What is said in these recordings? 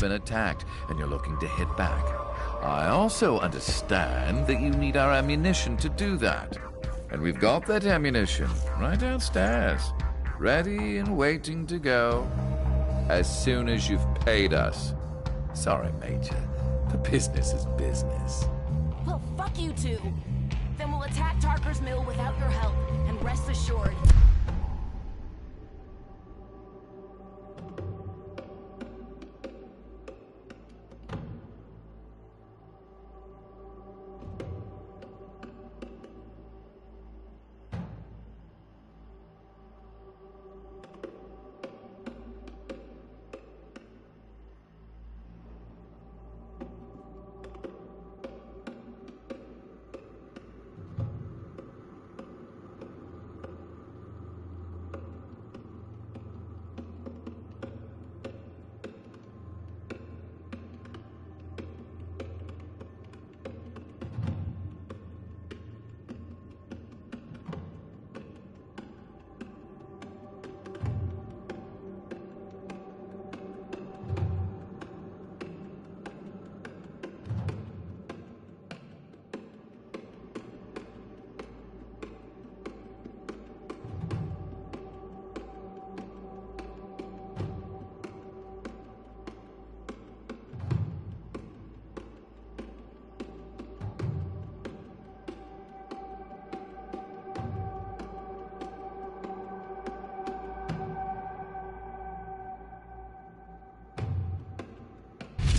been attacked, and you're looking to hit back. I also understand that you need our ammunition to do that. And we've got that ammunition right downstairs, ready and waiting to go as soon as you've paid us. Sorry, Major, but business is business. Well, fuck you two. Then we'll attack Tarker's Mill without your help, and rest assured,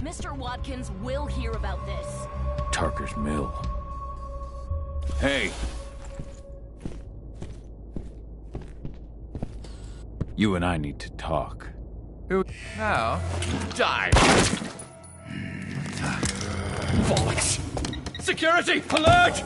Mr. Watkins will hear about this. Tarker's Mill. Hey! You and I need to talk. Who now? Die! Bollocks! Security! Alert!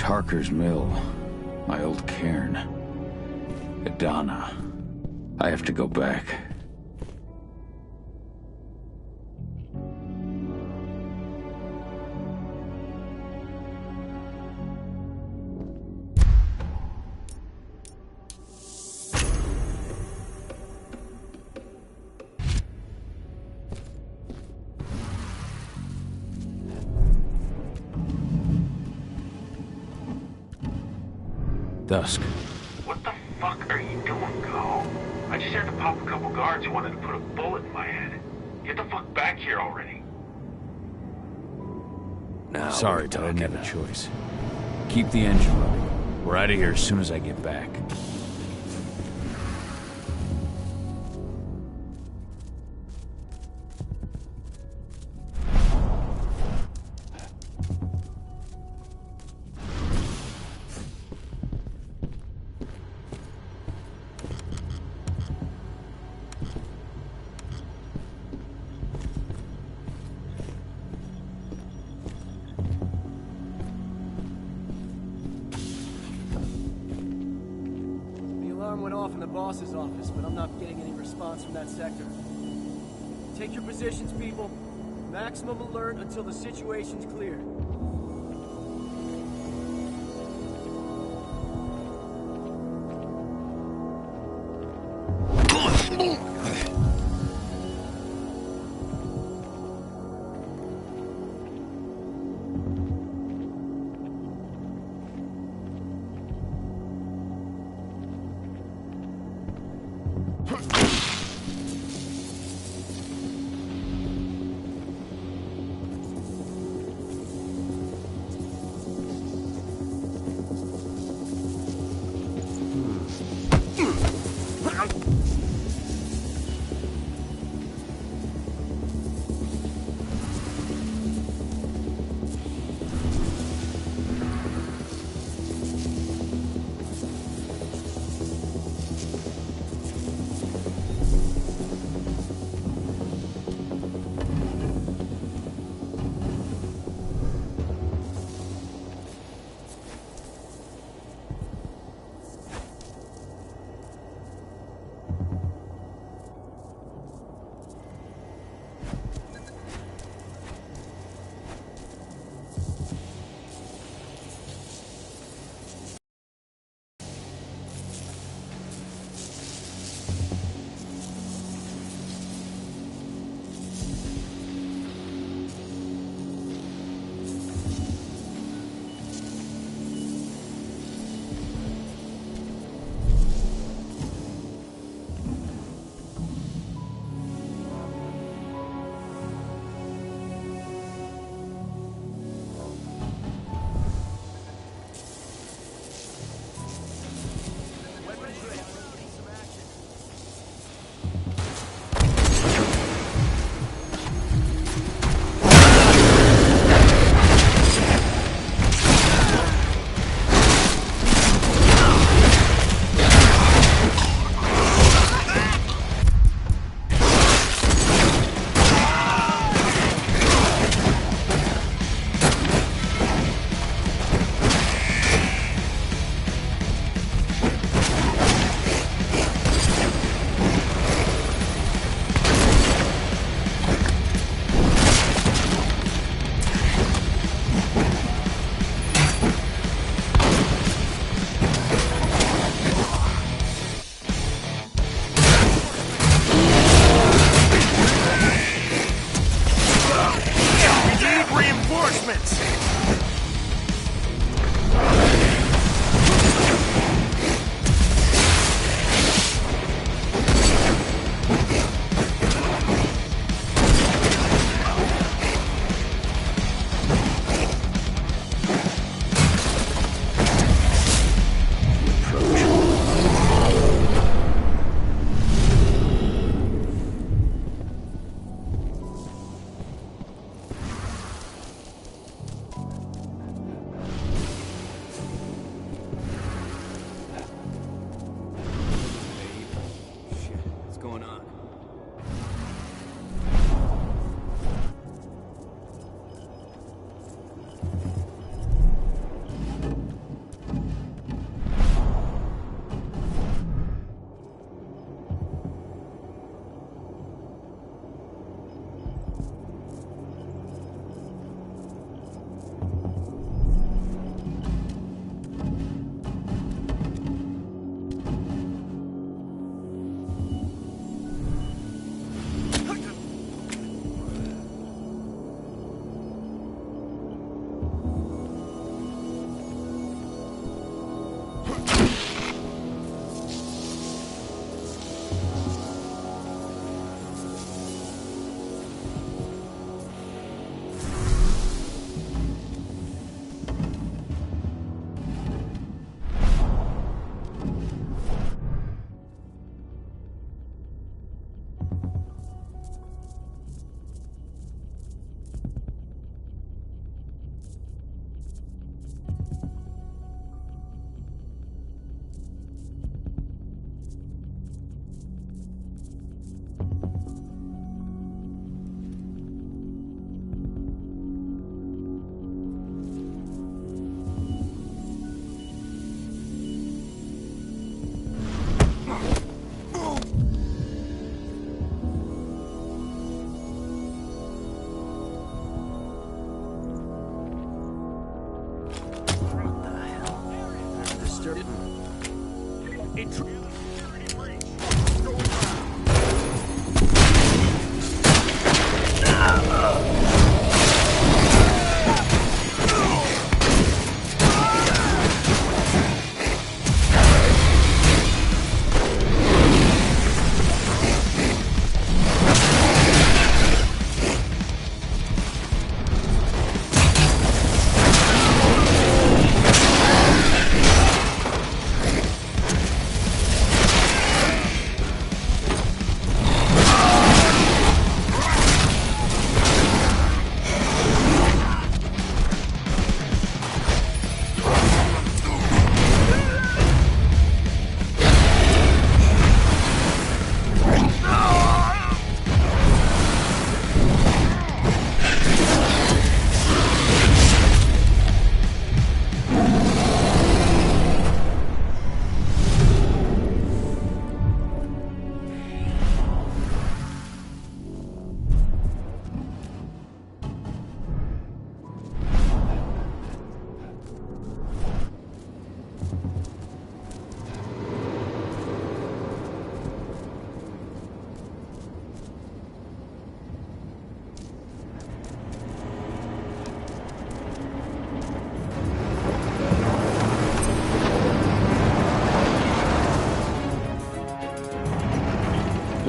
Tarker's Mill. My old cairn. Adana. I have to go back. Dusk. What the fuck are you doing, Go? I just had to pop a couple guards who wanted to put a bullet in my head. Get the fuck back here already. Now Sorry, but I didn't have a choice. Keep the engine running. We're out of here as soon as I get back. Went off in the boss's office, but I'm not getting any response from that sector. Take your positions, people. Maximum alert until the situation's clear.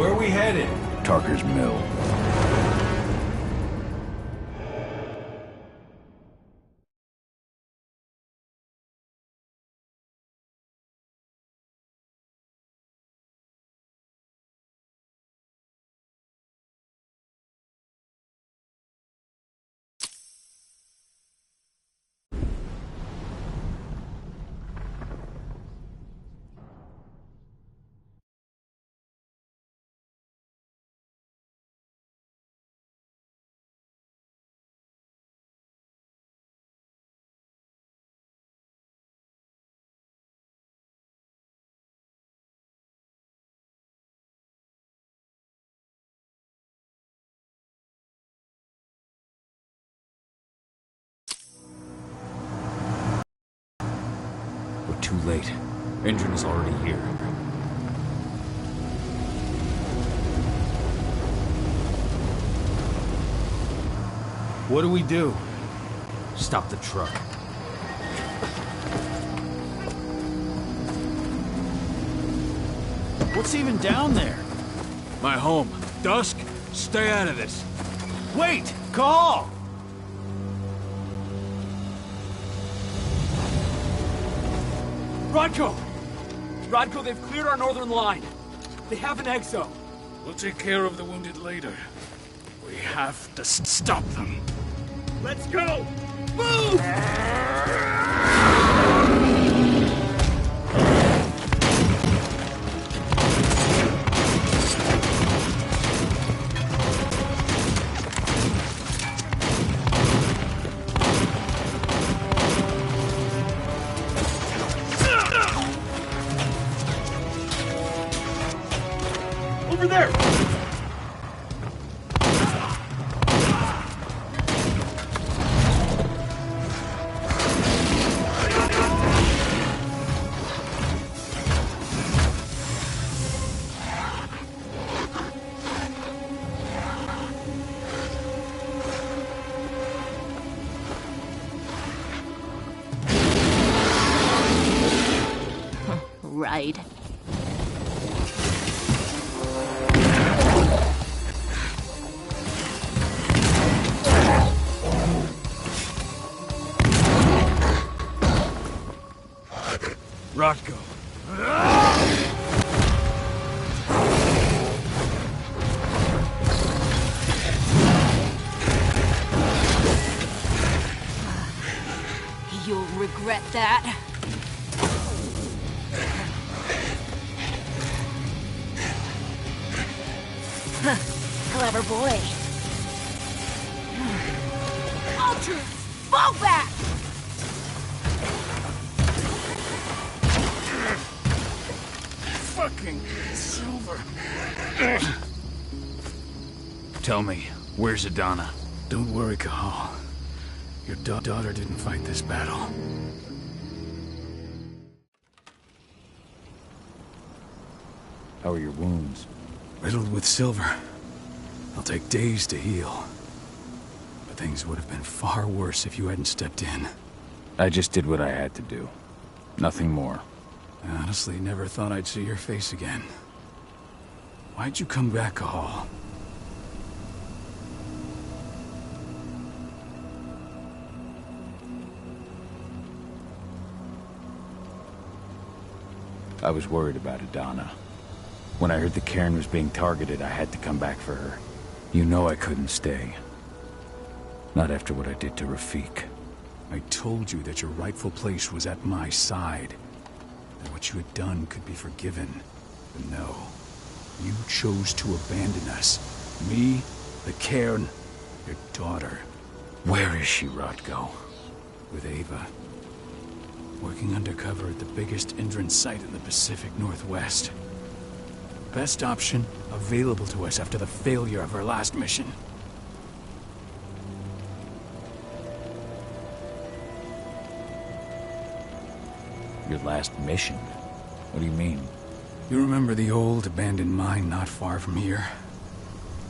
Where are we headed? Tarker's Mill. We're too late. Engine is already here. What do we do? Stop the truck. What's even down there? My home. Dusk, stay out of this. Wait! Call! Rodko! Rodko, they've cleared our northern line. They have an exo. We'll take care of the wounded later. We have to stop them. Let's go! Move! Over there! Right. Rodko. You'll regret that. Clever boy. Ultras, fall back! Fucking Silver. Tell me, where's Adana? Don't worry, Cahal. Your daughter didn't fight this battle. How are your wounds? Riddled with silver. They'll take days to heal. But things would have been far worse if you hadn't stepped in. I just did what I had to do. Nothing more. I honestly never thought I'd see your face again. Why'd you come back, Cahal? I was worried about Adana. When I heard the cairn was being targeted, I had to come back for her. You know I couldn't stay. Not after what I did to Rafik. I told you that your rightful place was at my side. That what you had done could be forgiven. But no. You chose to abandon us. Me, the cairn, your daughter. Where is she, Rodko? With Ava. Working undercover at the biggest Indran site in the Pacific Northwest. Best option available to us after the failure of our last mission. Your last mission? What do you mean? You remember the old abandoned mine not far from here?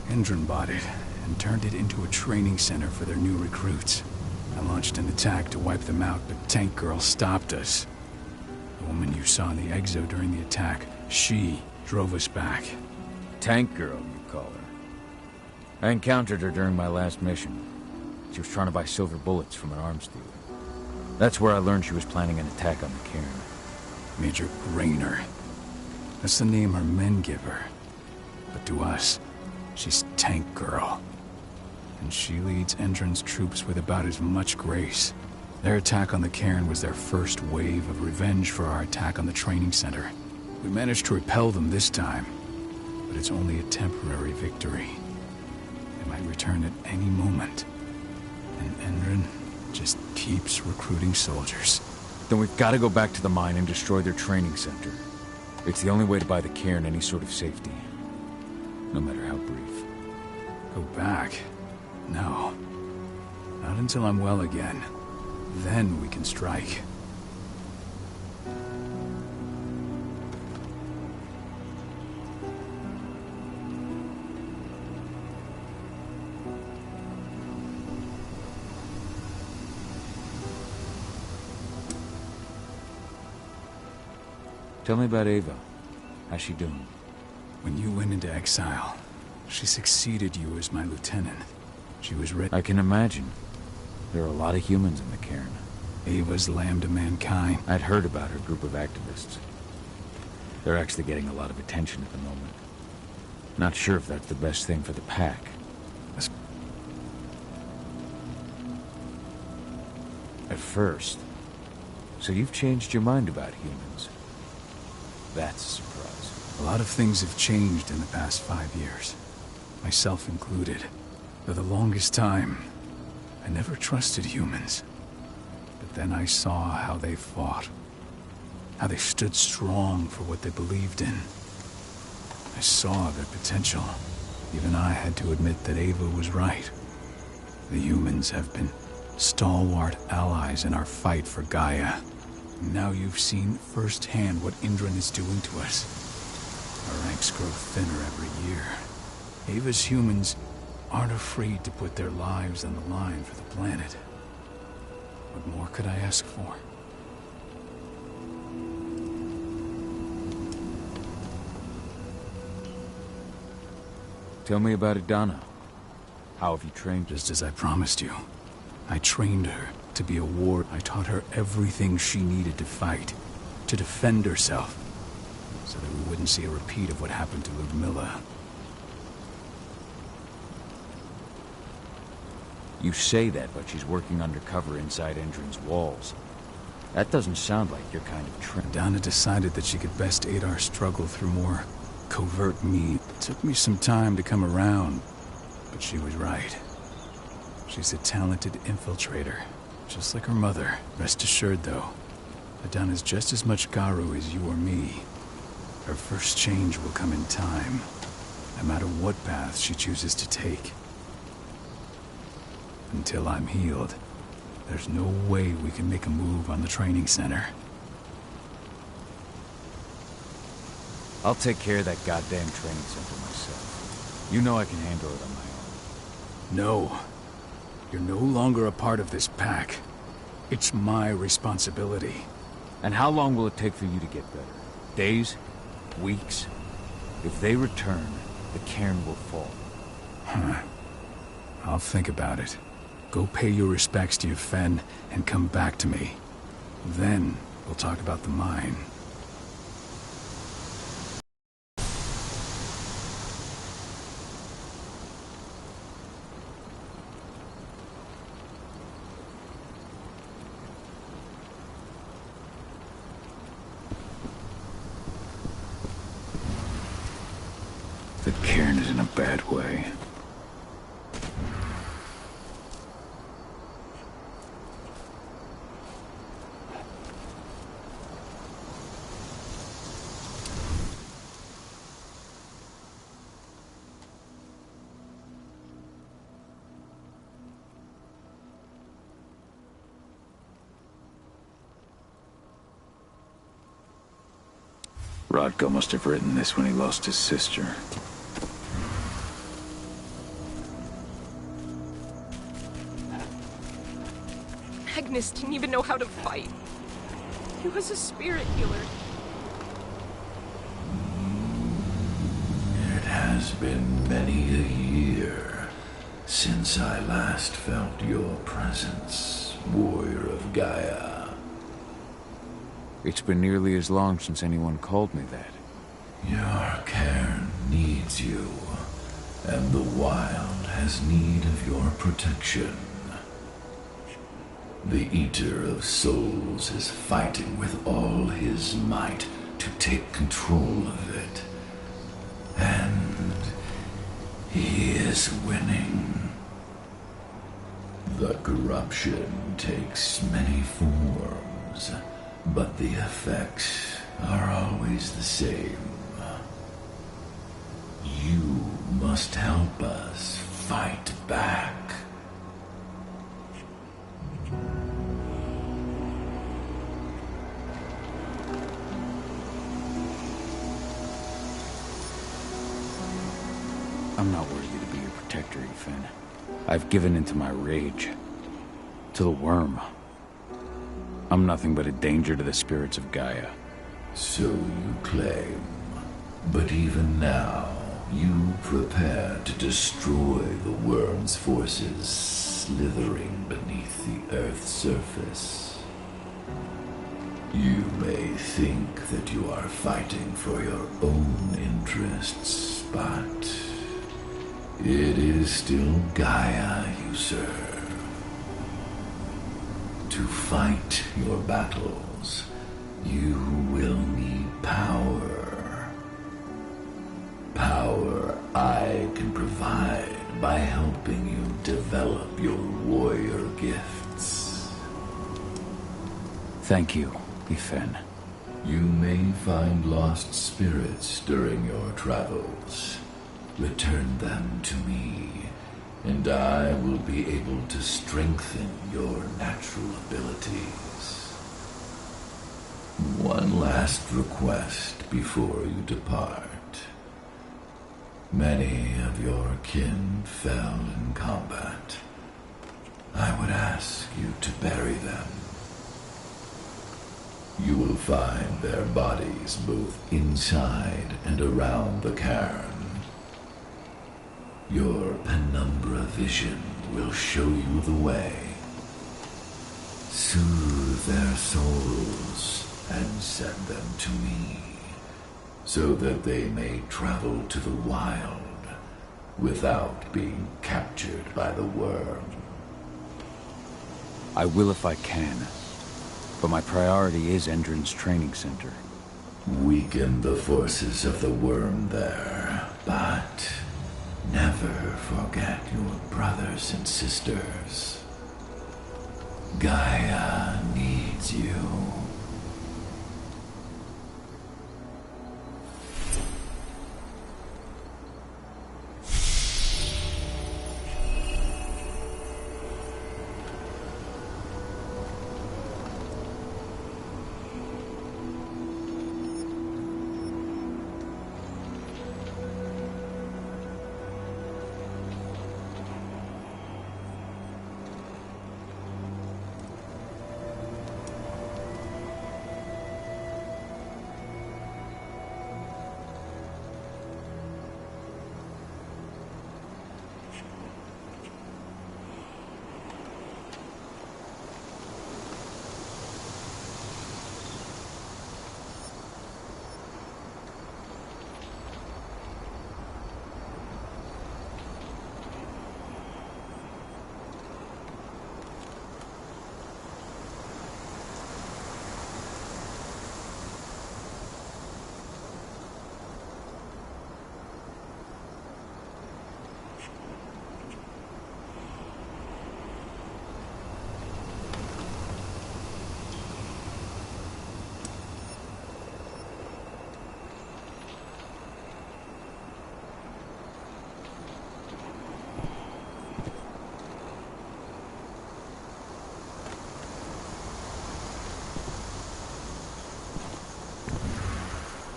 Indran bought it and turned it into a training center for their new recruits. I launched an attack to wipe them out, but Tank Girl stopped us. The woman you saw in the exo during the attack, she drove us back. Tank girl, you call her. I encountered her during my last mission. She was trying to buy silver bullets from an arms dealer. That's where I learned she was planning an attack on the cairn. Major Grainer. That's the name her men give her. But to us, she's Tank Girl. And she leads Endron's troops with about as much grace. Their attack on the cairn was their first wave of revenge for our attack on the training center. We managed to repel them this time, but it's only a temporary victory. They might return at any moment. And Endron just keeps recruiting soldiers. Then we've got to go back to the mine and destroy their training center. It's the only way to buy the cairn any sort of safety. No matter how brief. Go back? No. Not until I'm well again. Then we can strike. Tell me about Ava. How's she doing? When you went into exile, she succeeded you as my lieutenant. She was ready. I can imagine. There are a lot of humans in the cairn. Ava's lamb to mankind. I'd heard about her group of activists. They're actually getting a lot of attention at the moment. Not sure if that's the best thing for the pack. At first. So you've changed your mind about humans. That's a surprise. A lot of things have changed in the past 5 years. Myself included. For the longest time, I never trusted humans. But then I saw how they fought. How they stood strong for what they believed in. I saw their potential. Even I had to admit that Ava was right. The humans have been stalwart allies in our fight for Gaia. Now you've seen firsthand what Endron is doing to us. Our ranks grow thinner every year. Ava's humans aren't afraid to put their lives on the line for the planet. What more could I ask for? Tell me about Adana. How have you trained her? Just as I promised you. I trained her to be a ward. I taught her everything she needed to fight, to defend herself, so that we wouldn't see a repeat of what happened to Ludmilla. You say that, but she's working undercover inside Endron's walls. That doesn't sound like your kind of trained. Donna decided that she could best aid our struggle through more covert means. It took me some time to come around, but she was right. She's a talented infiltrator, just like her mother. Rest assured, though, Adana's just as much Garu as you or me. Her first change will come in time, no matter what path she chooses to take. Until I'm healed, there's no way we can make a move on the training center. I'll take care of that goddamn training center myself. You know I can handle it on my own. No. You're no longer a part of this pack. It's my responsibility. And how long will it take for you to get better? Days? Weeks? If they return, the cairn will fall. Huh. I'll think about it. Go pay your respects to your Fen and come back to me. Then we'll talk about the mine. The cairn is in a bad way. Rodko must have written this when he lost his sister. Agnes didn't even know how to fight. He was a spirit healer. It has has been many a year since I last felt your presence, warrior of Gaia. It's been nearly as long since anyone called me that. Your cairn needs you, and the wild has need of your protection. The Eater of Souls is fighting with all his might to take control of it. And he is winning. The corruption takes many forms, but the effects are always the same. You must help us fight back. I'm not worthy to be your protector, Ethan. I've given into my rage. To the worm. I'm nothing but a danger to the spirits of Gaia. So you claim. But even now, you prepare to destroy the worm's forces slithering beneath the Earth's surface. You may think that you are fighting for your own interests, but it is still Gaia you serve. To fight your battles, you will need power. Power I can provide by helping you develop your warrior gifts. Thank you, Ethan. You may find lost spirits during your travels. Return them to me, and I will be able to strengthen your natural abilities. One last request before you depart. Many of your kin fell in combat. I would ask you to bury them. You will find their bodies both inside and around the cairn. Your penumbra vision will show you the way. Soothe their souls and send them to me, so that they may travel to the wild without being captured by the worm. I will if I can, but my priority is Endron's training center. Weaken the forces of the worm there, but never forget your brothers and sisters. Gaia needs you.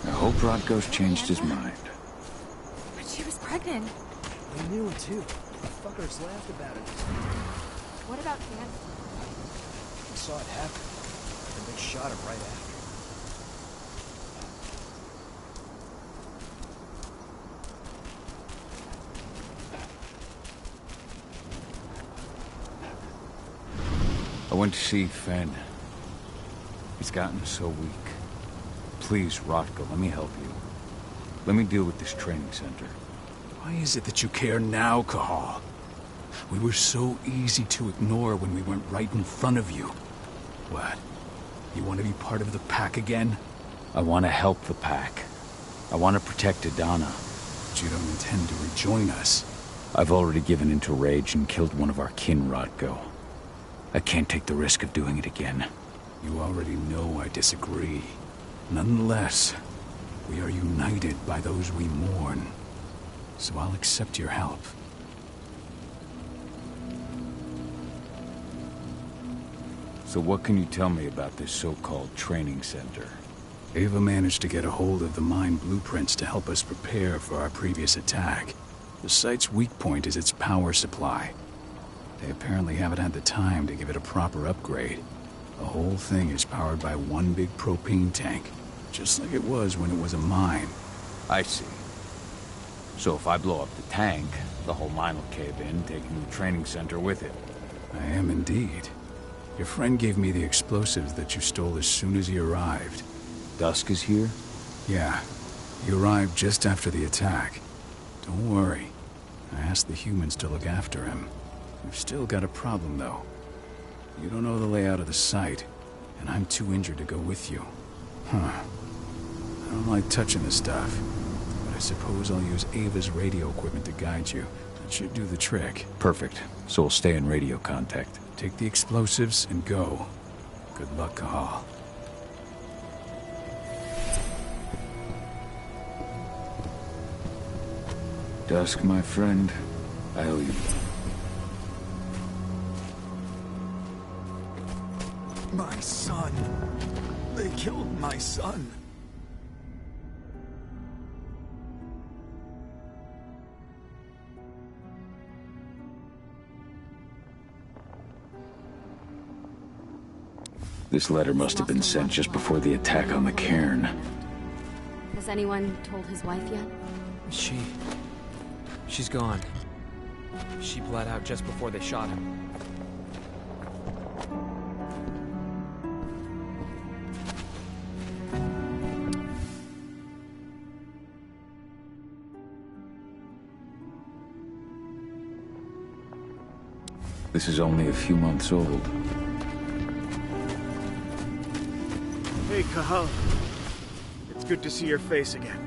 I hope Rodko's changed his mind. But she was pregnant. They knew it too. The fuckers laughed about it. What about Candy? They saw it happen, and they shot him right after. I went to see Fenn. He's gotten so weak. Please, Rotko, let me help you. Let me deal with this training center. Why is it that you care now, Cahal? We were so easy to ignore when we went right in front of you. What? You want to be part of the pack again? I want to help the pack. I want to protect Adana. But you don't intend to rejoin us. I've already given into rage and killed one of our kin, Rotko. I can't take the risk of doing it again. You already know I disagree. Nonetheless, we are united by those we mourn. So I'll accept your help. So what can you tell me about this so-called training center? Ava managed to get a hold of the mine blueprints to help us prepare for our previous attack. The site's weak point is its power supply. They apparently haven't had the time to give it a proper upgrade. The whole thing is powered by one big propane tank, just like it was when it was a mine. I see. So if I blow up the tank, the whole mine will cave in, taking the training center with it. I am indeed. Your friend gave me the explosives that you stole as soon as he arrived. Dusk is here? Yeah. He arrived just after the attack. Don't worry. I asked the humans to look after him. We've still got a problem, though. You don't know the layout of the site, and I'm too injured to go with you. Huh. I don't like touching this stuff, but I suppose I'll use Ava's radio equipment to guide you. That should do the trick. Perfect. So we'll stay in radio contact. Take the explosives and go. Good luck, Cahal. Dusk, my friend, I owe you. My son. They killed my son. This letter must have been sent just before the attack on the cairn. Has anyone told his wife yet? She's gone. She bled out just before they shot him. This is only a few months old. Hey, Cahal. It's good to see your face again.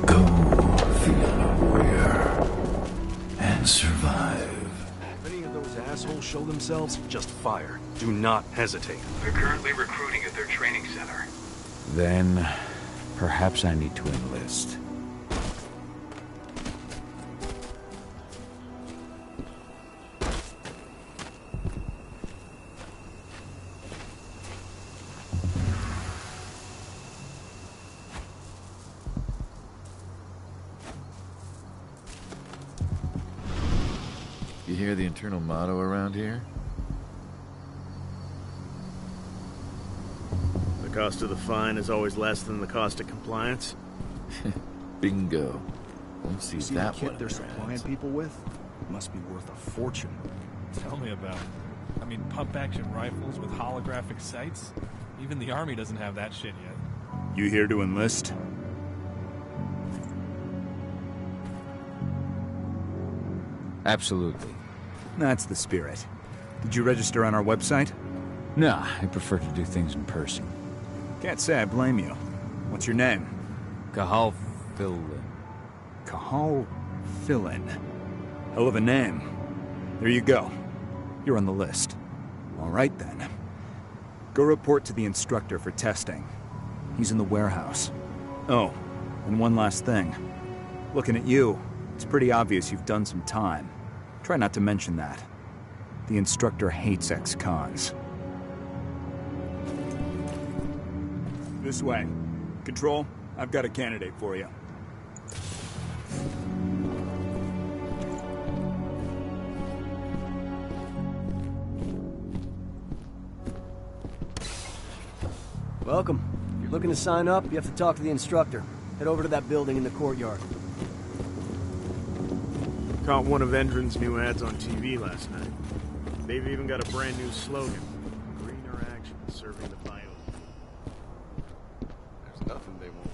Go, the warrior, and survive. If any of those assholes show themselves, just fire. Do not hesitate. They're currently recruiting at their training center. Then, perhaps I need to enlist. You hear the internal motto around here? The cost of the fine is always less than the cost of compliance. Bingo. Won't see that the kit one. they're supplying people with? Must be worth a fortune. Tell me about it. I mean, pump-action rifles with holographic sights? Even the Army doesn't have that shit yet. You here to enlist? Absolutely. That's the spirit. Did you register on our website? Nah, I prefer to do things in person. Can't say I blame you. What's your name? Cahal Fillin. Cahal Fillin. Hell of a name. There you go. You're on the list. All right, then. Go report to the instructor for testing. He's in the warehouse. Oh, and one last thing. Looking at you, it's pretty obvious you've done some time. Try not to mention that. The instructor hates ex-cons. This way. Control, I've got a candidate for you. Welcome. If you're looking to sign up, you have to talk to the instructor. Head over to that building in the courtyard. Caught one of Endron's new ads on TV last night. They've even got a brand new slogan. Greener action serving the bio. There's nothing they won't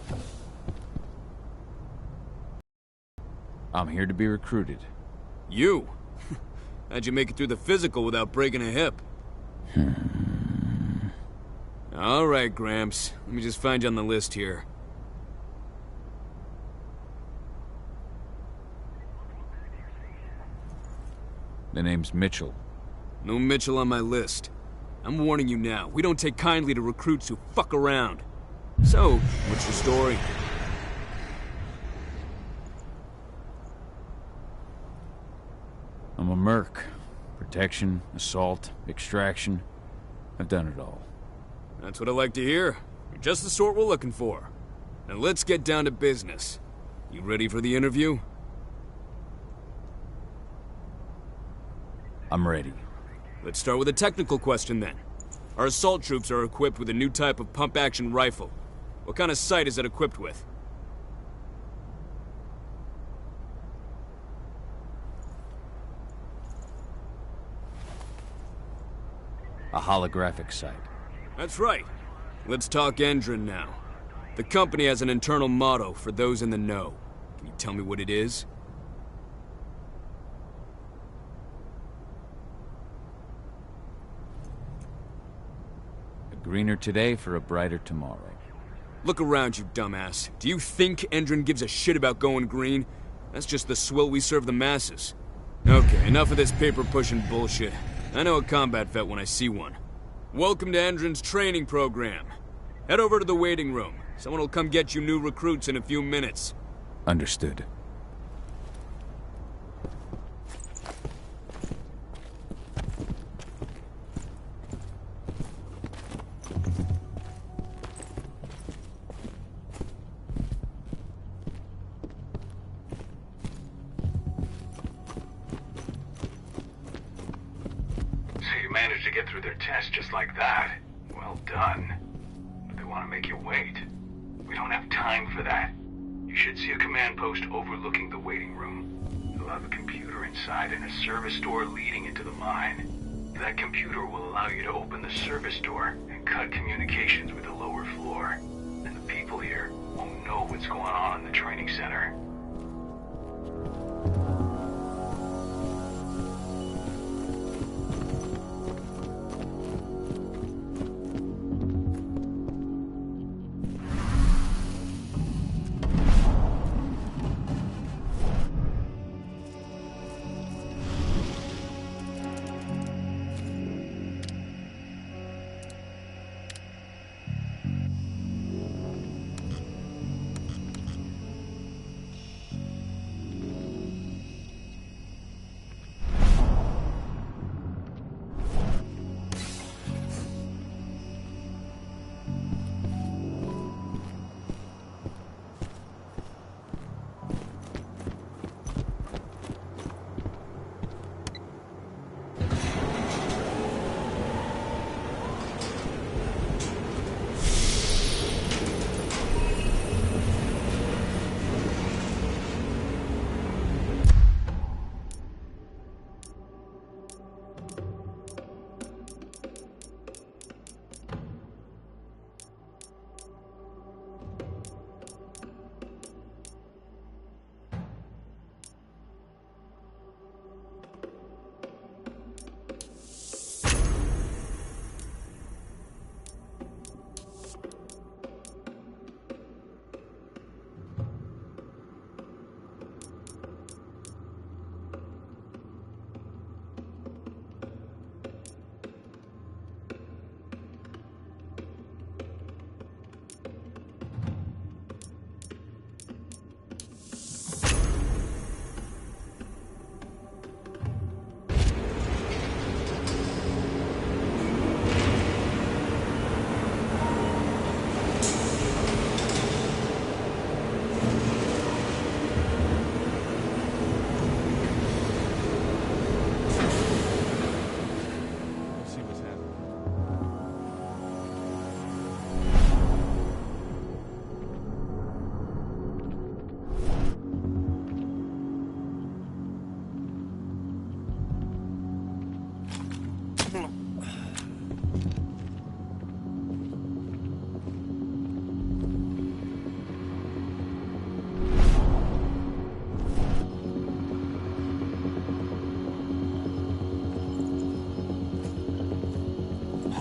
read. I'm here to be recruited. You? How'd you make it through the physical without breaking a hip? All right, Gramps. Let me just find you on the list here. The name's Mitchell. No Mitchell on my list. I'm warning you now. We don't take kindly to recruits who fuck around. So, what's your story? I'm a merc. Protection, assault, extraction. I've done it all. That's what I like to hear. You're just the sort we're looking for. Now let's get down to business. You ready for the interview? I'm ready. Let's start with a technical question then. Our assault troops are equipped with a new type of pump-action rifle. What kind of sight is it equipped with? A holographic sight. That's right. Let's talk Endron now. The company has an internal motto for those in the know. Can you tell me what it is? A greener today for a brighter tomorrow. Look around, you dumbass. Do you think Endron gives a shit about going green? That's just the swill we serve the masses. Okay, enough of this paper-pushing bullshit. I know a combat vet when I see one. Welcome to Endron's training program. Head over to the waiting room. Someone will come get you new recruits in a few minutes. Understood. Managed to get through their test just like that. Well done. But they want to make you wait. We don't have time for that. You should see a command post overlooking the waiting room. It'll have a computer inside and a service door leading into the mine. That computer will allow you to open the service door and cut communications with the lower floor. And the people here won't know what's going on in the training center.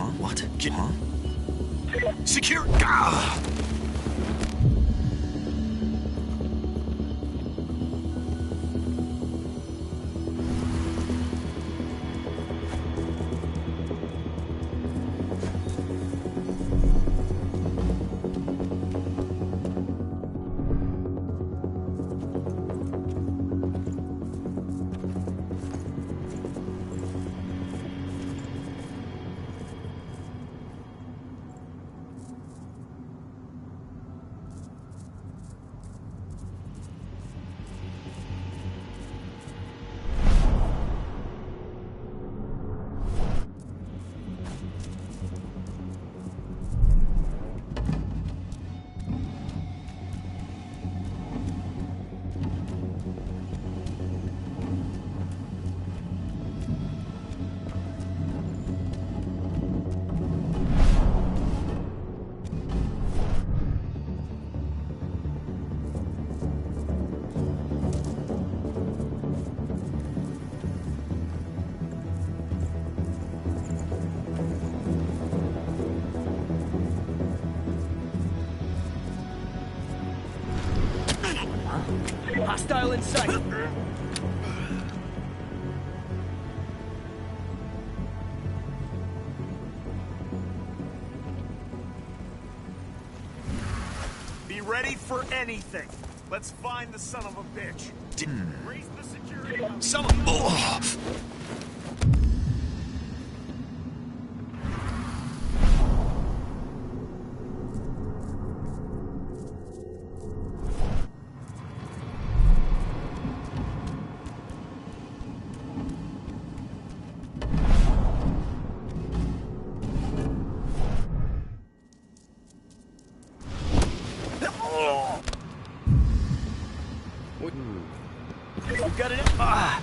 Huh? What? Huh? Secure. Ah! Hostile in sight. Be ready for anything. Let's find the son of a bitch. Raise the security. We've got it. Ah!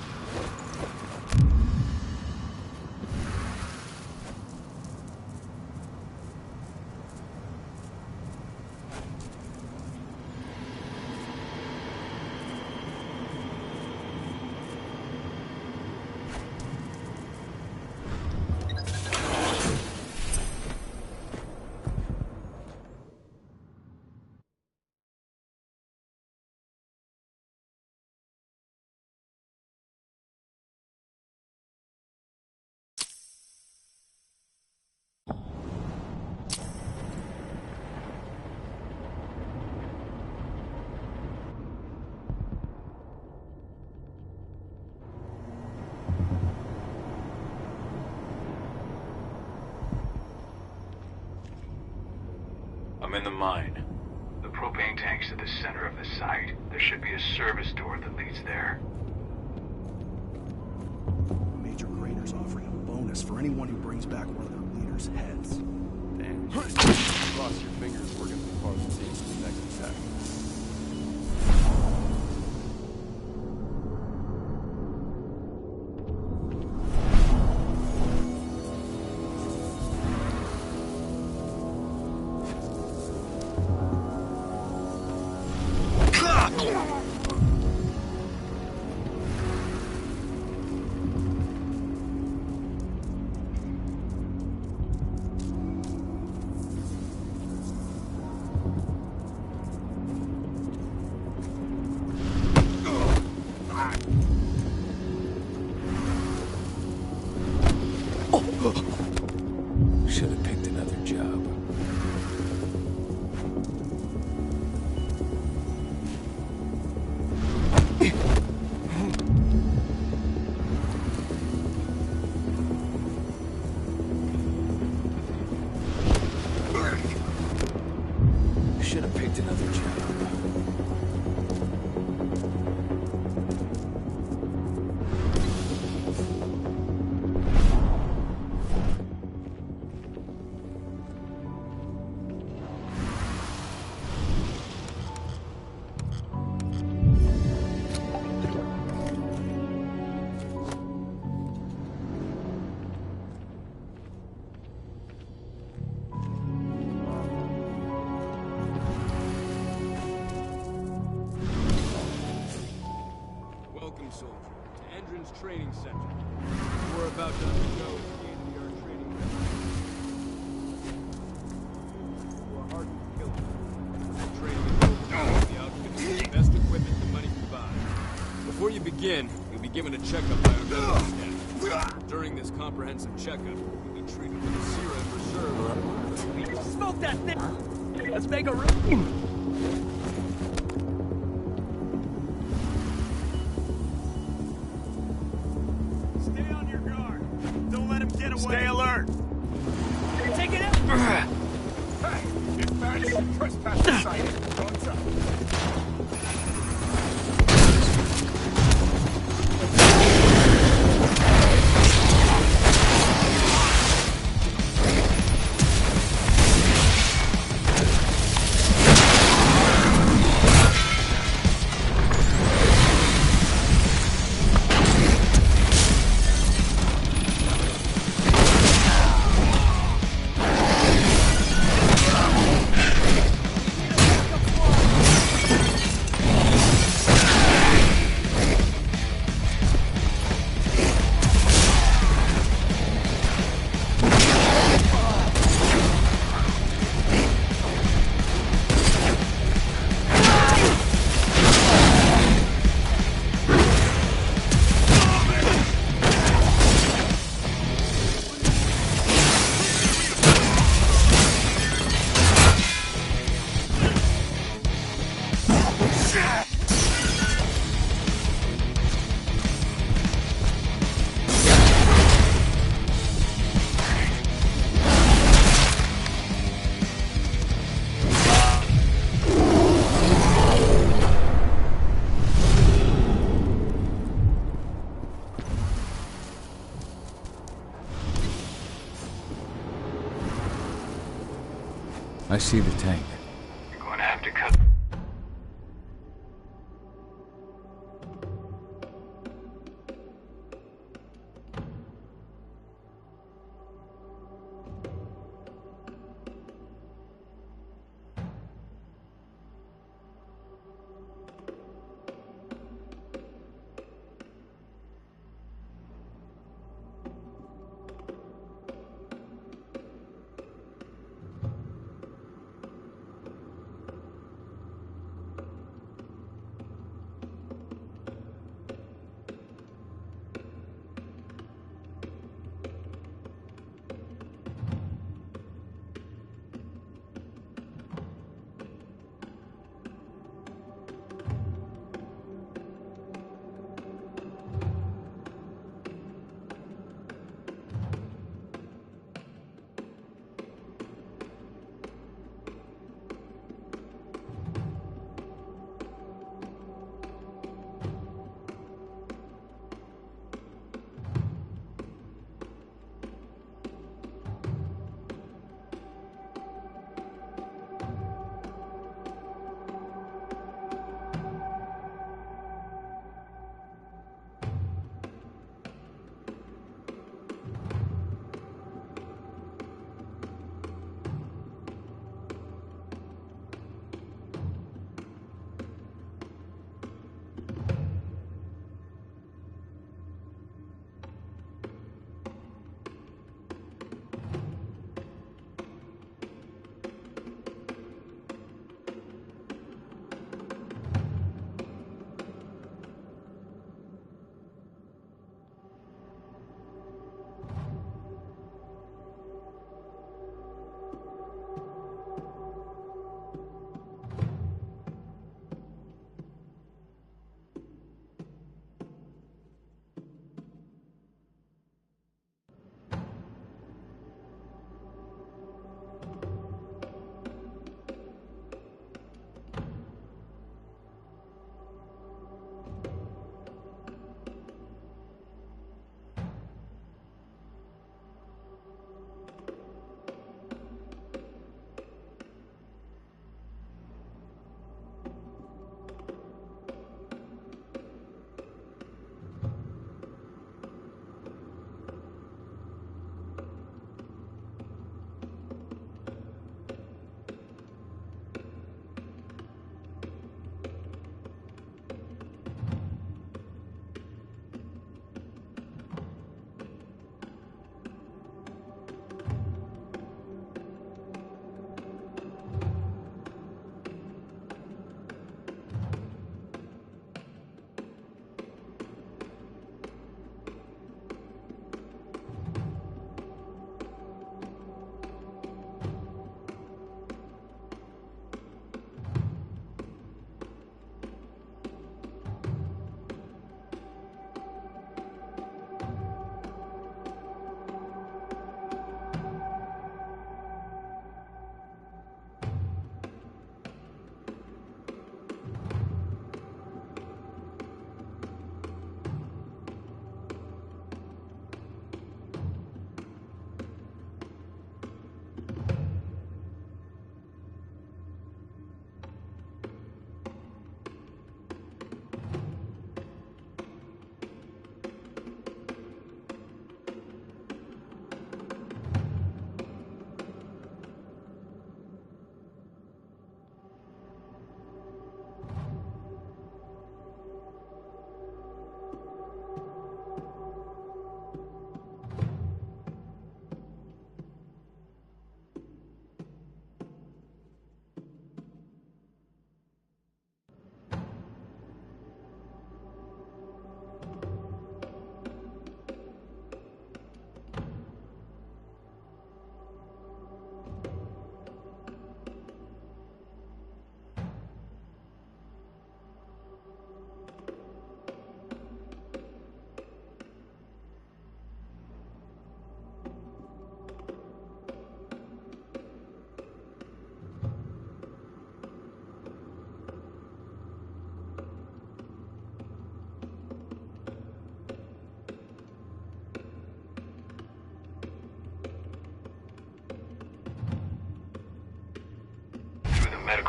I'm in the mine. The propane tank's at the center of the site. There should be a service door that leads there. Major Grader's offering a bonus for anyone who brings back one of their leaders' heads. Damn. Cross your fingers, we're gonna be part of the team for the next attack. Should have picked another job. Should have picked another job. Welcome, soldier, to Endron's training center. We're about to undergo state-of-the-art training. begin, you'll be given a checkup by our medical staff. During this comprehensive checkup, you'll be treated with a serum reserve. Smoke that thing! Let's make a room! Stay on your guard. Don't let him get away. Stay alert. Take it out! Hey, this man is trespassing site. Guns up. I see the tank. You're going to have to cut...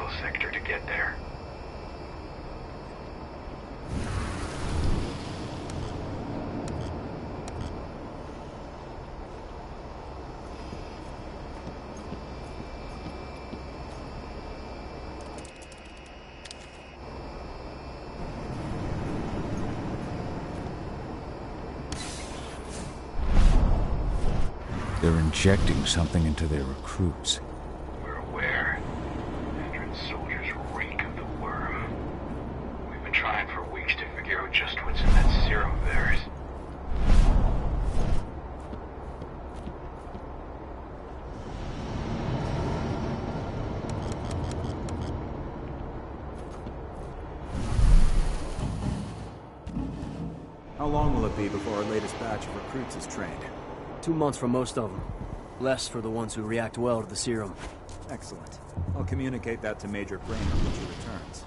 intel sector to get there. They're injecting something into their recruits. We're aware. Endron soldiers reek of the worm. We've been trying for weeks to figure out just what's in that serum of theirs. How long will it be before our latest batch of recruits is trained? 2 months for most of them. Less for the ones who react well to the serum. Excellent. I'll communicate that to Major Kramer when she returns.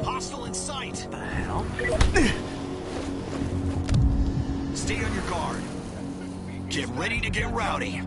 Hostile in sight! The hell? Stay on your guard. Get ready to get rowdy.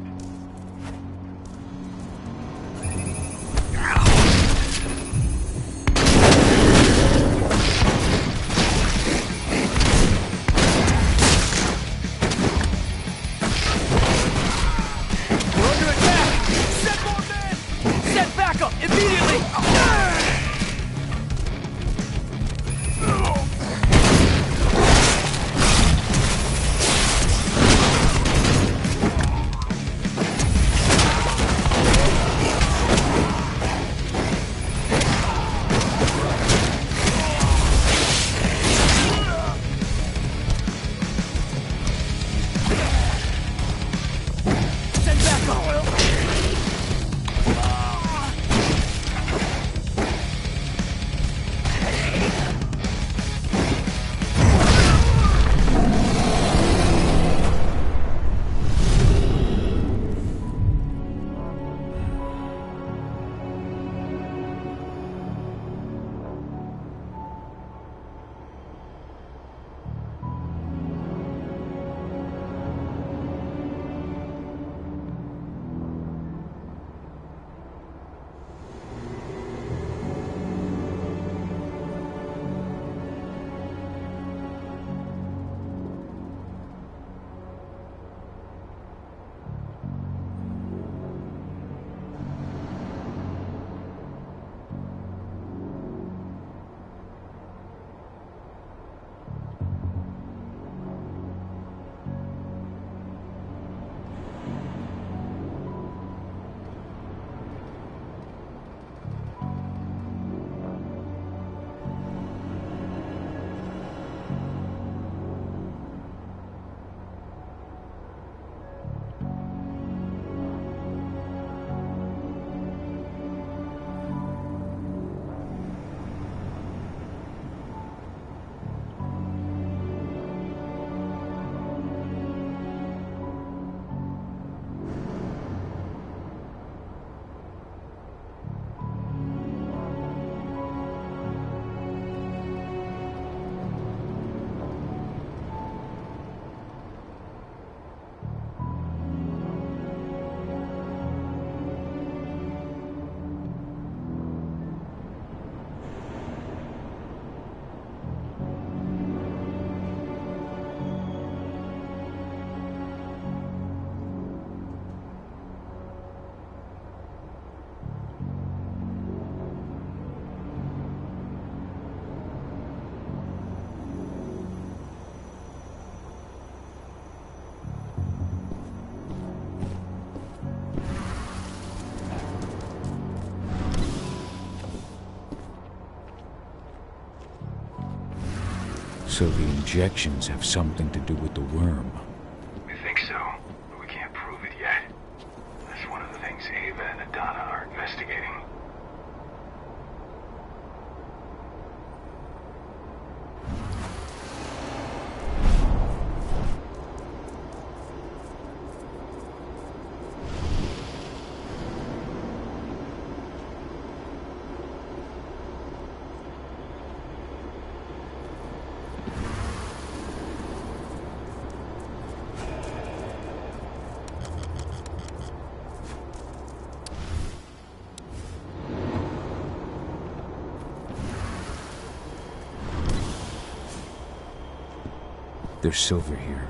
So the injections have something to do with the worm. We think so, but we can't prove it yet. That's one of the things Ava and Adana are investigating. There's silver here.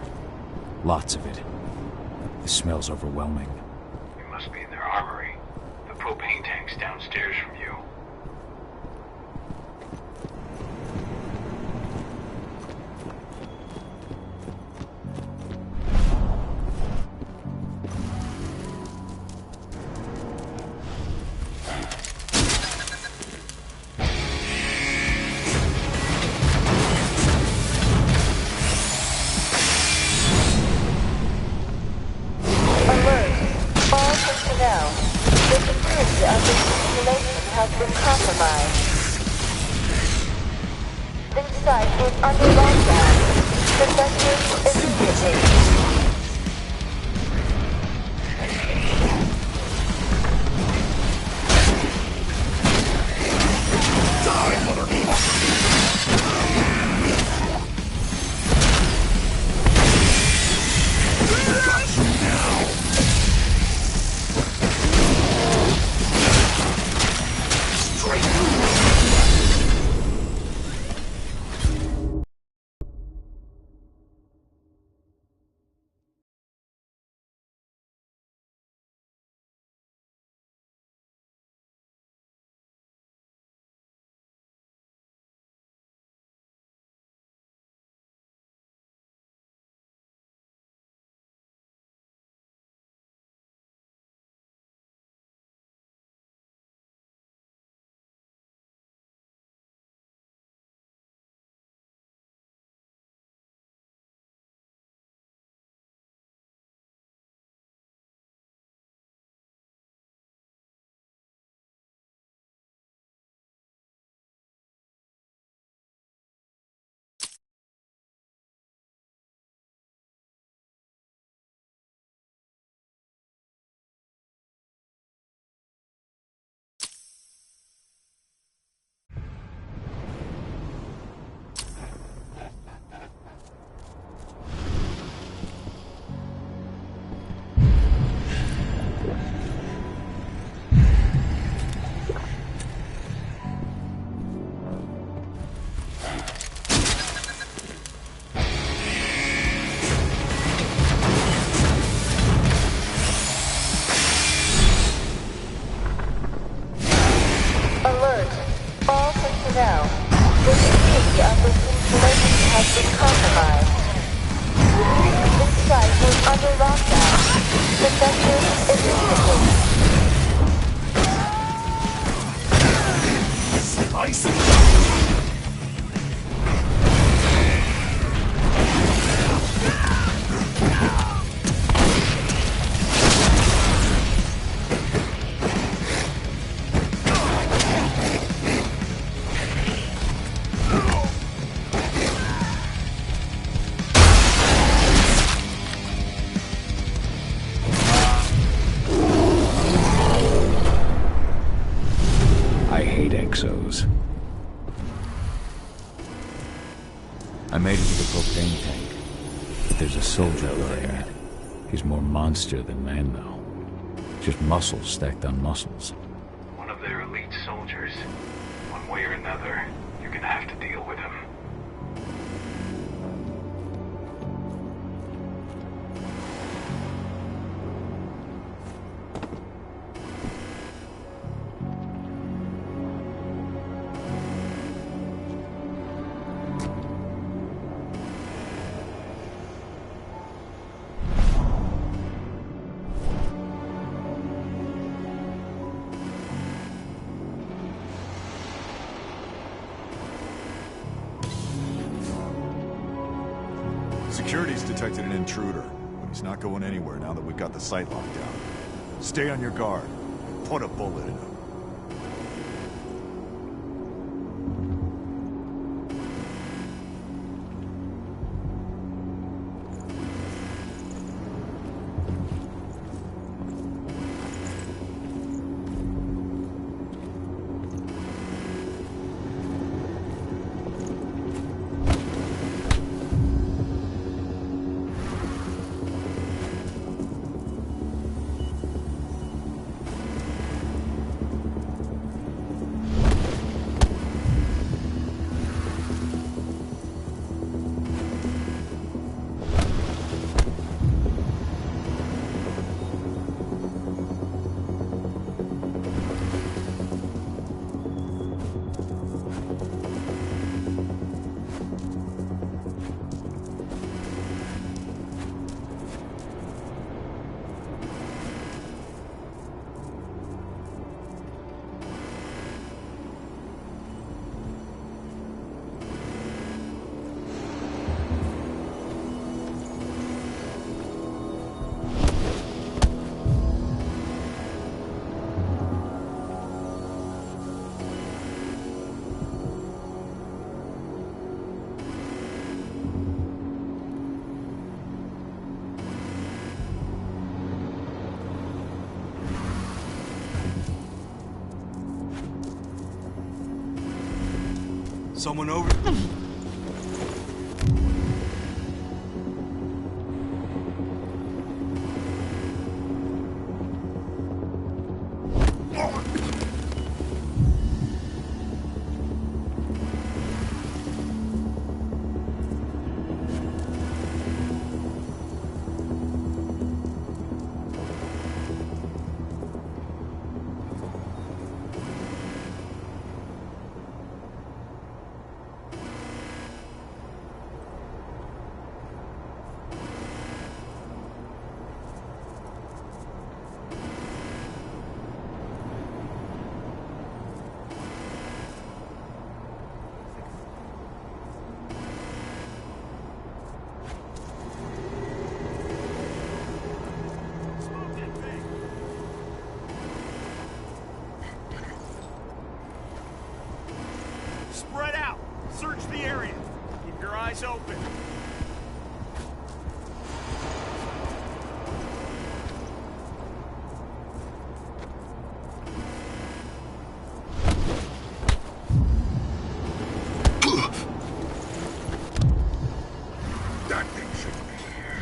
Lots of it. The smell's overwhelming. It must be in their armory. The propane tank's downstairs from you. I made it to the propane tank, but there's a soldier guarding it. He's more monster than man, though. Just muscles stacked on muscles. One of their elite soldiers. One way or another, you're gonna have to deal with him. Security's detected an intruder, but he's not going anywhere now that we've got the site locked down. Stay on your guard. Put a bullet in him. Someone over. Spread out. Search the area. Keep your eyes open. That thing shouldn't be here.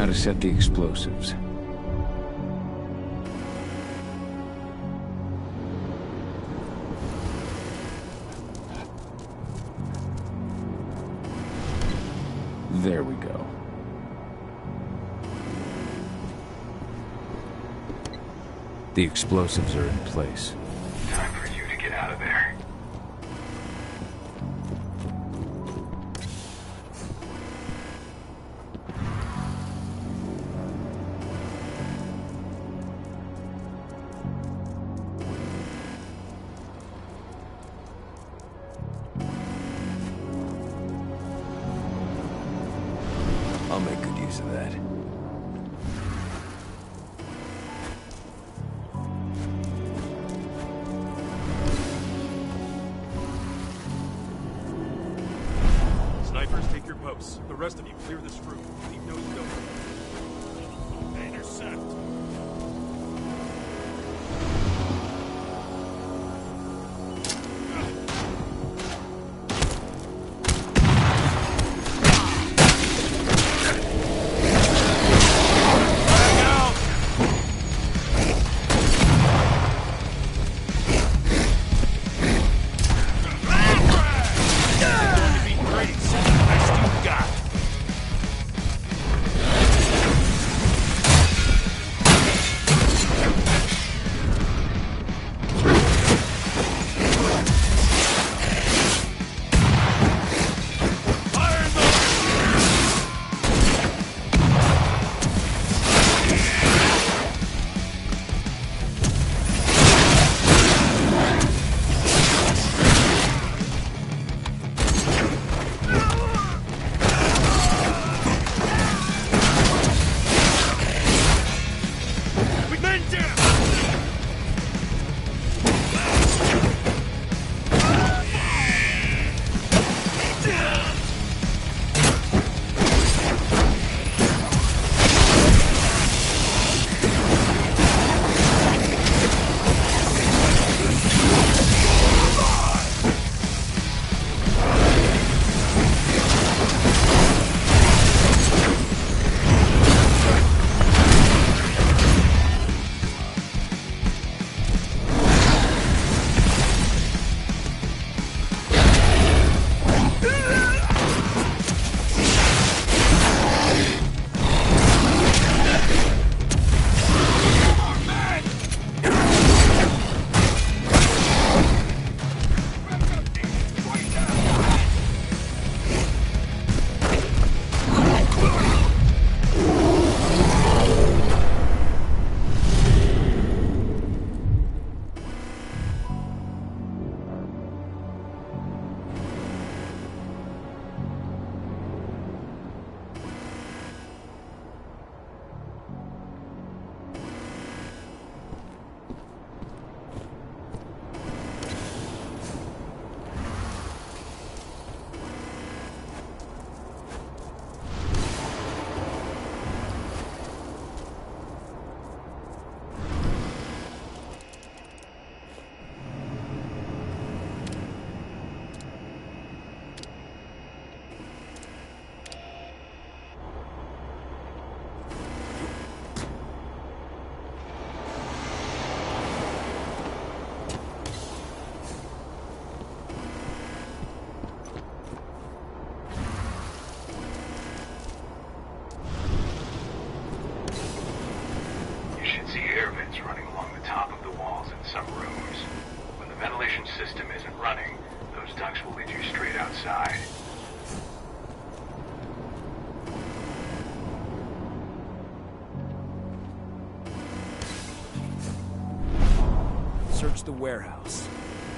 To set the explosives. There we go. The explosives are in place. Time for you to get out of there. I'll make good use of that. close. The rest of you, clear this room. Leave no stone. Intercept. Search the warehouse.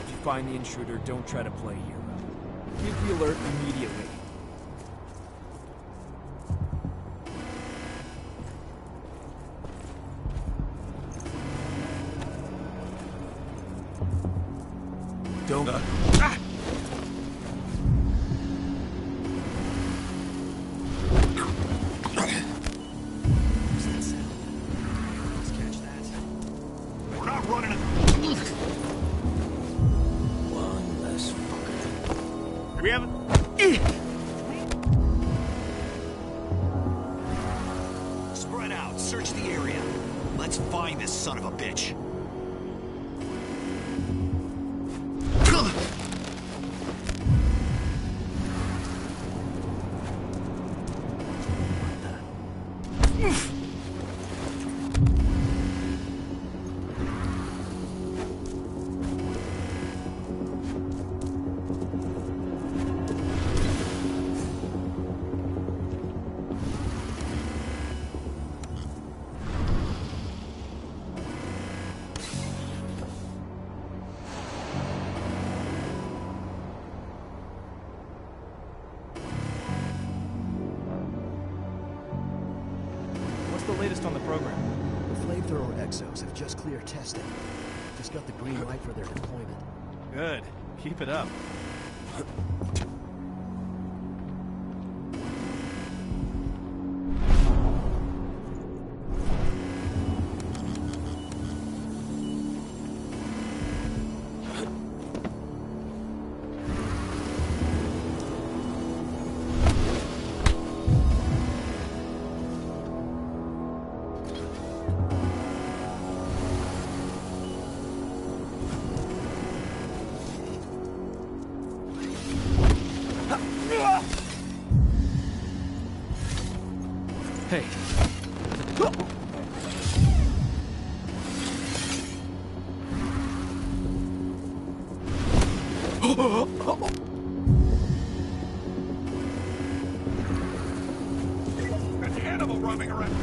If you find the intruder, don't try to play hero. Give the alert immediately. Don't... Spread out, search the area. Let's find this son of a bitch. the latest on the program? The flamethrower exos have just cleared testing. Just got the green light for their deployment. Good. Keep it up. An animal roaming around.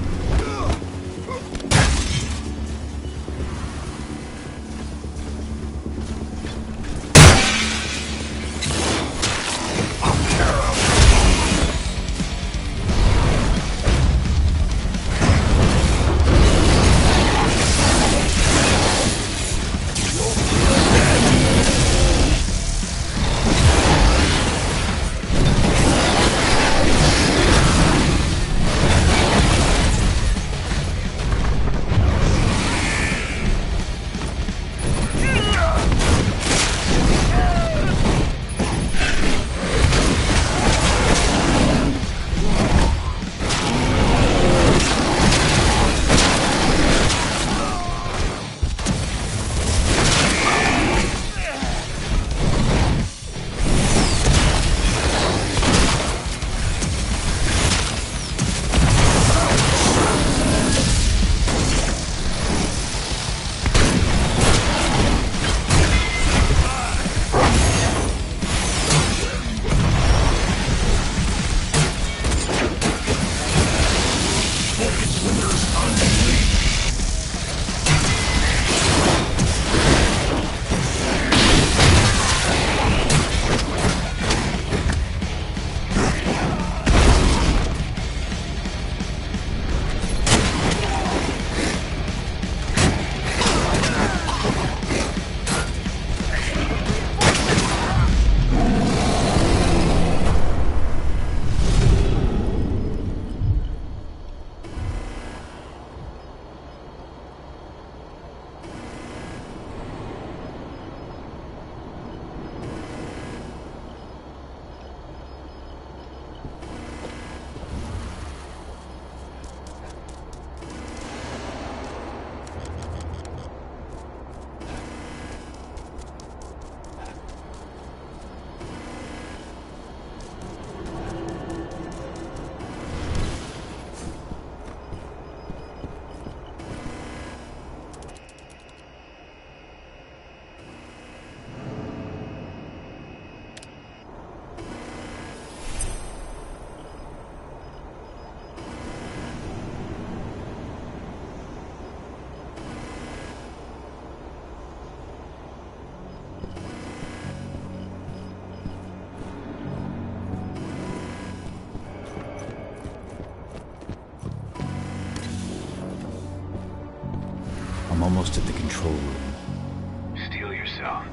I'm almost at the control room. Steel yourself.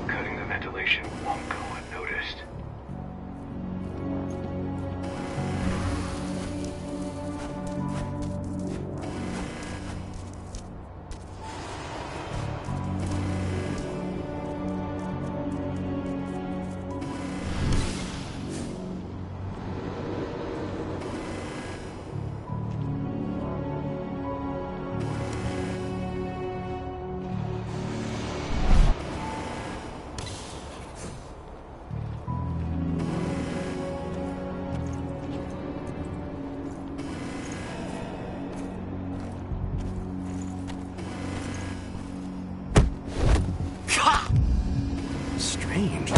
Cutting the ventilation won't go unnoticed. Strange.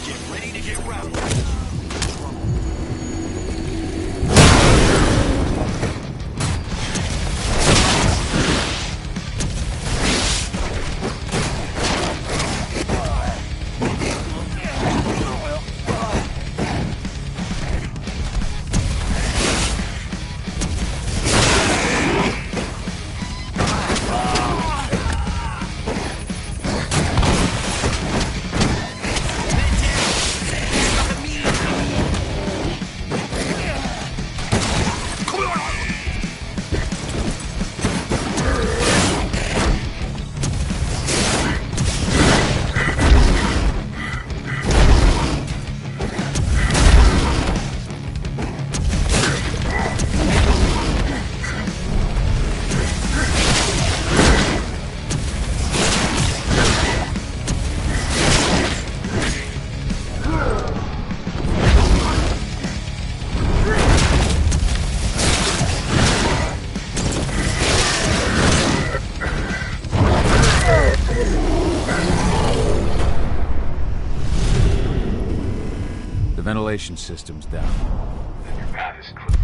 Get ready to get routed. ventilation system's down. Then your path is clear.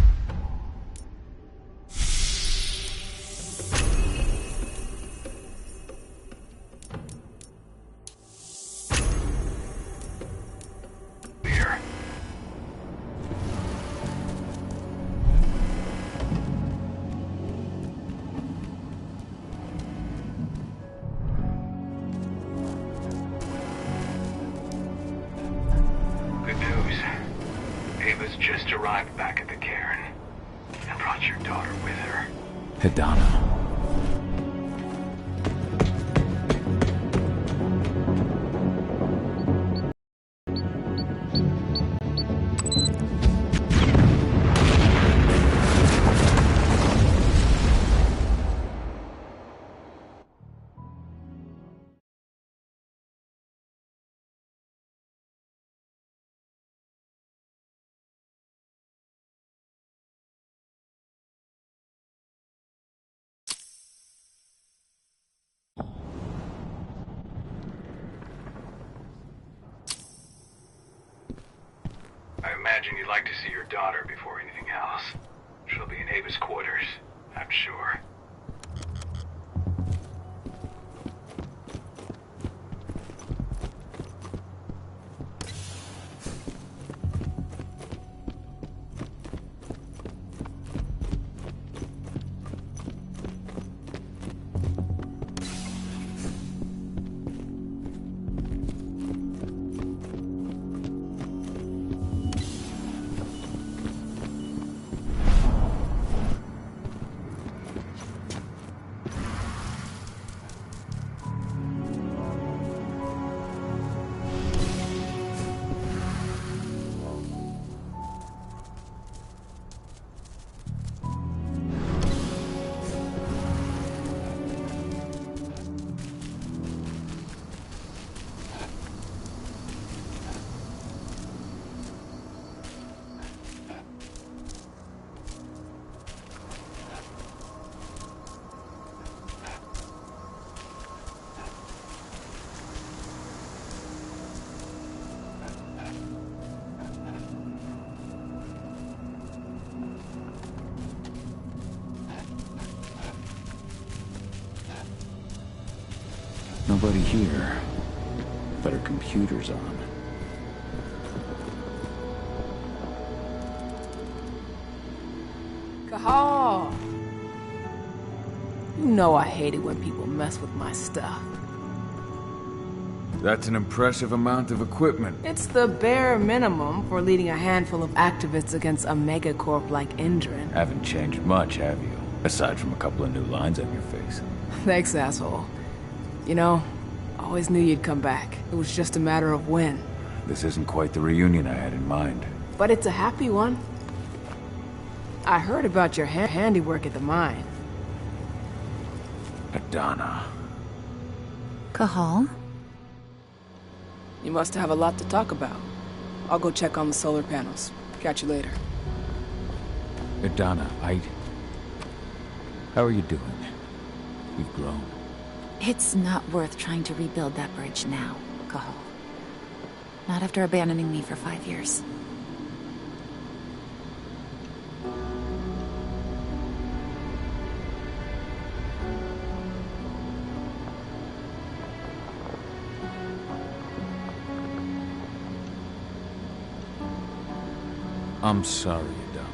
Good news. Ava's just arrived back at the cairn and brought your daughter with her. Hidana. I imagine you'd like to see your daughter before anything else. She'll be in Ava's quarters, I'm sure. Nobody here, but her computer's on. Cahal! You know I hate it when people mess with my stuff. That's an impressive amount of equipment. It's the bare minimum for leading a handful of activists against a megacorp like Indran. Haven't changed much, have you? Aside from a couple of new lines on your face. Thanks, asshole. You know, I always knew you'd come back. It was just a matter of when. This isn't quite the reunion I had in mind. But it's a happy one. I heard about your handiwork at the mine. Hidana. Cahal? You must have a lot to talk about. I'll go check on the solar panels. Catch you later. Hidana, how are you doing? You've grown. It's not worth trying to rebuild that bridge now, Cahal. Not after abandoning me for 5 years. I'm sorry, Hidana.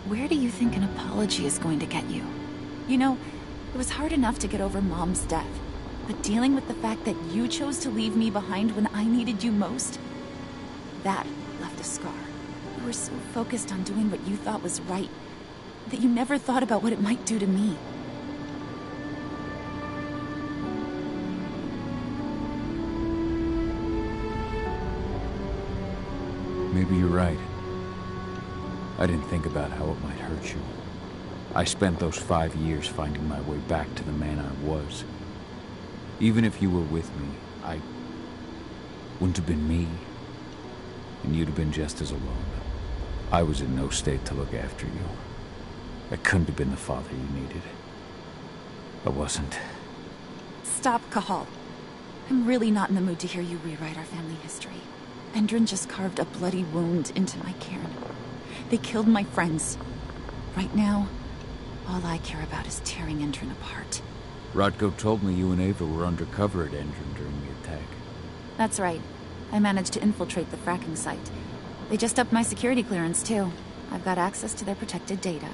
Where do you think an apology is going to get you? You know, it was hard enough to get over Mom's death, but dealing with the fact that you chose to leave me behind when I needed you most, that left a scar. You were so focused on doing what you thought was right, that you never thought about what it might do to me. Maybe you're right. I didn't think about how it might hurt you. I spent those 5 years finding my way back to the man I was. Even if you were with me, I wouldn't have been me. And you'd have been just as alone. I was in no state to look after you. I couldn't have been the father you needed. I wasn't. Stop, Cahal. I'm really not in the mood to hear you rewrite our family history. Endrin just carved a bloody wound into my cairn. They killed my friends. Right now, all I care about is tearing Endrin apart. Rodko told me you and Ava were undercover at Endrin during the attack. That's right. I managed to infiltrate the fracking site. They just upped my security clearance, too. I've got access to their protected data.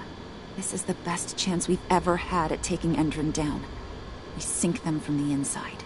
This is the best chance we've ever had at taking Endrin down. We sink them from the inside.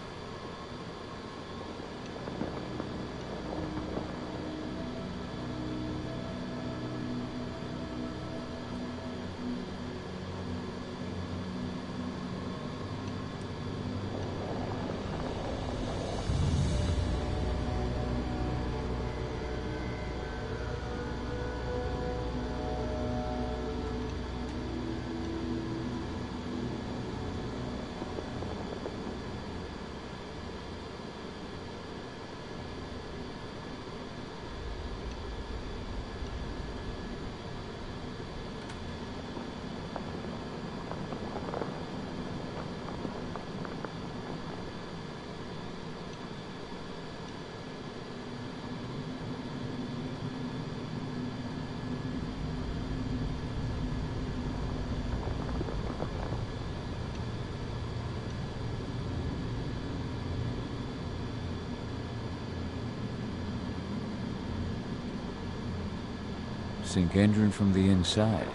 Sink Endrin from the inside.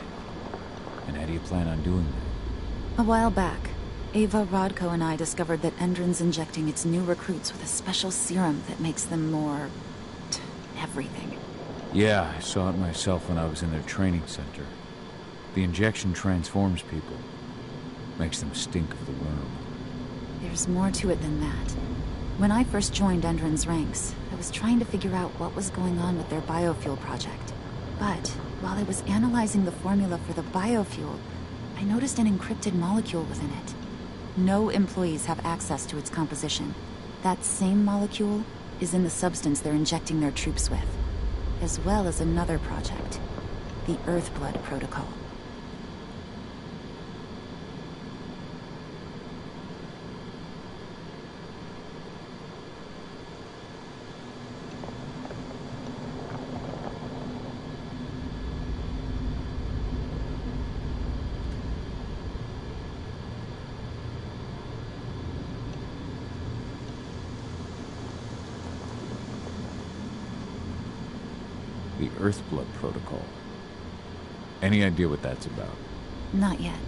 And how do you plan on doing that? A while back, Ava, Rodko, and I discovered that Endrin's injecting its new recruits with a special serum that makes them more... everything. Yeah, I saw it myself when I was in their training center. The injection transforms people. Makes them stink of the worm. There's more to it than that. When I first joined Endrin's ranks, I was trying to figure out what was going on with their biofuel project. But while I was analyzing the formula for the biofuel, I noticed an encrypted molecule within it. No employees have access to its composition. That same molecule is in the substance they're injecting their troops with, as well as another project, the Earthblood protocol. The Earthblood protocol. Any idea what that's about? Not yet.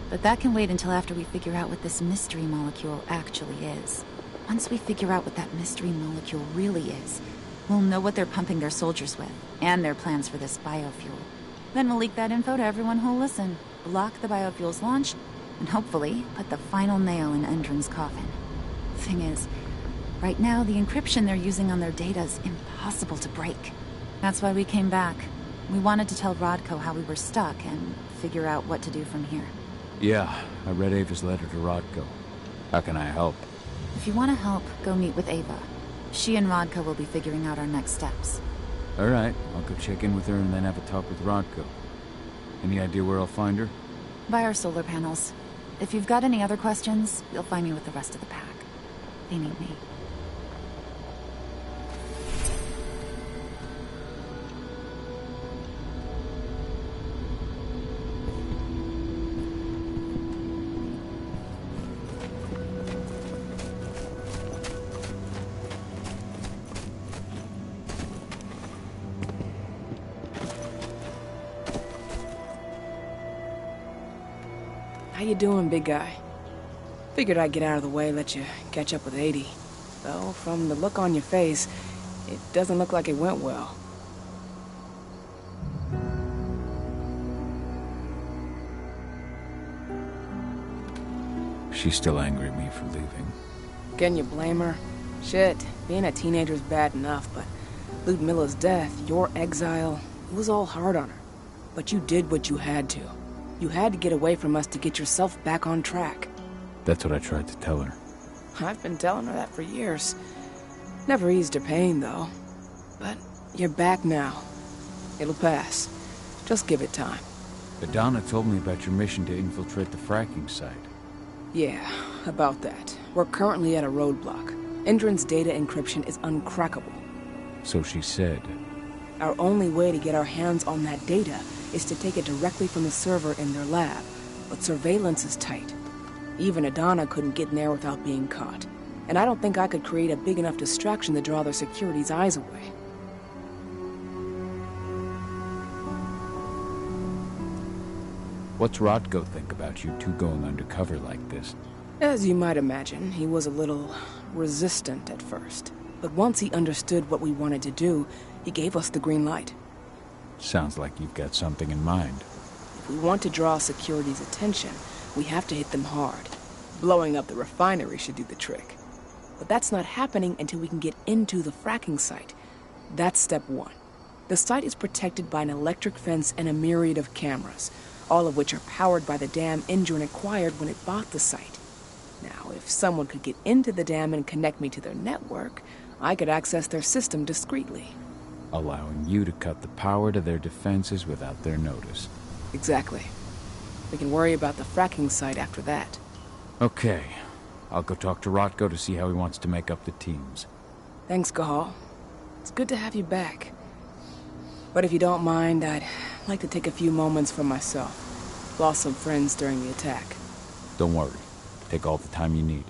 But that can wait until after we figure out what this mystery molecule actually is. Once we figure out what that mystery molecule really is, we'll know what they're pumping their soldiers with, and their plans for this biofuel. Then we'll leak that info to everyone who'll listen, block the biofuel's launch, and hopefully put the final nail in Endrin's coffin. Thing is, right now the encryption they're using on their data's impossible to break. That's why we came back. We wanted to tell Rodko how we were stuck and figure out what to do from here. Yeah, I read Ava's letter to Rodko. How can I help? If you want to help, go meet with Ava. She and Rodko will be figuring out our next steps. Alright, I'll go check in with her and then have a talk with Rodko. Any idea where I'll find her? By our solar panels. If you've got any other questions, you'll find me with the rest of the pack. They need me. How you doing, big guy? Figured I'd get out of the way, let you catch up with 80. Though, from the look on your face, it doesn't look like it went well. She's still angry at me for leaving. Can you blame her? Shit, being a teenager's bad enough, but Ludmilla's death, your exile, it was all hard on her. But you did what you had to. You had to get away from us to get yourself back on track. That's what I tried to tell her. I've been telling her that for years. Never eased her pain, though. But you're back now. It'll pass. Just give it time. Adana told me about your mission to infiltrate the fracking site. Yeah, about that. We're currently at a roadblock. Endrin's data encryption is uncrackable. So she said. Our only way to get our hands on that data is to take it directly from the server in their lab, but surveillance is tight. Even Adana couldn't get in there without being caught, and I don't think I could create a big enough distraction to draw their security's eyes away. What's Rodko think about you two going undercover like this? As you might imagine, he was a little resistant at first. But once he understood what we wanted to do, he gave us the green light. Sounds like you've got something in mind. If we want to draw security's attention, we have to hit them hard. Blowing up the refinery should do the trick. But that's not happening until we can get into the fracking site. That's step one. The site is protected by an electric fence and a myriad of cameras, all of which are powered by the dam Indra acquired when it bought the site. Now, if someone could get into the dam and connect me to their network, I could access their system discreetly. Allowing you to cut the power to their defenses without their notice. Exactly. We can worry about the fracking site after that. Okay. I'll go talk to Rodko to see how he wants to make up the teams. Thanks, Gahal. It's good to have you back. But if you don't mind, I'd like to take a few moments for myself. Lost some friends during the attack. Don't worry. Take all the time you need.